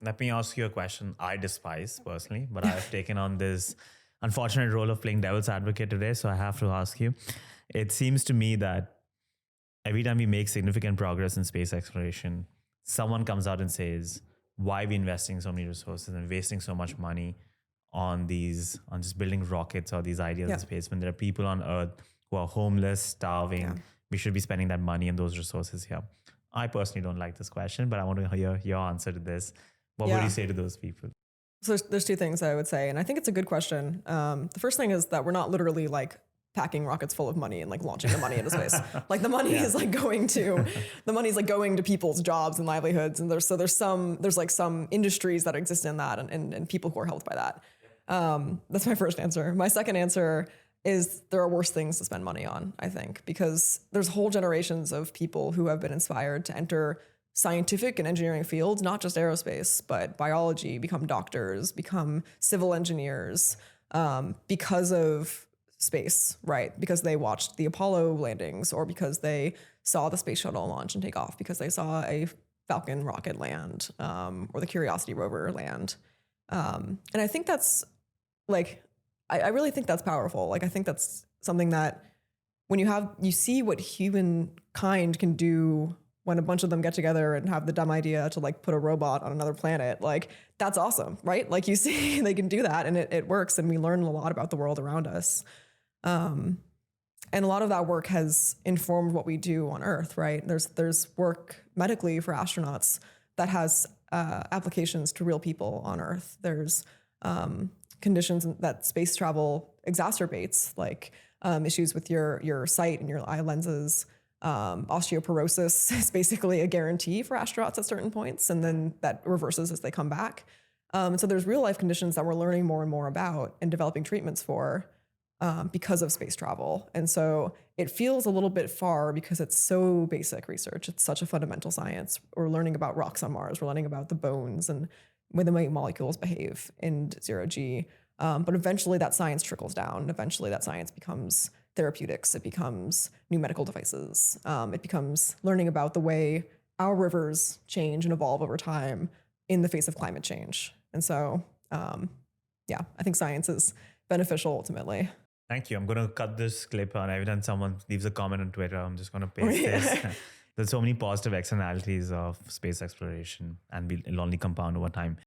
Let me ask you a question I despise personally, but I've taken on this unfortunate role of playing devil's advocate today. So I have to ask you. It seems to me that every time we make significant progress in space exploration, someone comes out and says, why are we investing so many resources and wasting so much money on just building rockets or these ideas in space when there are people on Earth who are homeless, starving? Yeah. We should be spending that money and those resources here. I personally don't like this question, but I want to hear your answer to this. What would you say to those people? So there's two things I would say, and I think it's a good question. The first thing is that we're not literally like packing rockets full of money and like launching the money into space. Like the money is like going to people's jobs and livelihoods. And there's like some industries that exist in that and people who are helped by that. That's my first answer. My second answer is there are worse things to spend money on, I think, because there's whole generations of people who have been inspired to enter scientific and engineering fields, not just aerospace, but biology, become doctors, become civil engineers, because of space, right? Because they watched the Apollo landings, or because they saw the space shuttle launch and take off, because they saw a Falcon rocket land, or the Curiosity rover land. And I think that's like, I really think that's powerful. Like, I think that's something that when you see what humankind can do when a bunch of them get together and have the dumb idea to like put a robot on another planet, like that's awesome, right? Like you see they can do that and it works, and we learn a lot about the world around us. And a lot of that work has informed what we do on Earth, right? There's work medically for astronauts that has applications to real people on Earth. There's conditions that space travel exacerbates, like issues with your sight and your eye lenses. Osteoporosis is basically a guarantee for astronauts at certain points, and then that reverses as they come back. So there's real life conditions that we're learning more and more about and developing treatments for because of space travel. And so it feels a little bit far because it's so basic research. It's such a fundamental science. We're learning about rocks on Mars. We're learning about the bones and when the molecules behave in zero G. But eventually that science trickles down. Eventually that science becomes therapeutics. It becomes new medical devices. It becomes learning about the way our rivers change and evolve over time in the face of climate change. And so, I think science is beneficial ultimately. Thank you. I'm going to cut this clip on every time someone leaves a comment on Twitter. I'm just going to paste this. There's so many positive externalities of space exploration, and it'll only compound over time.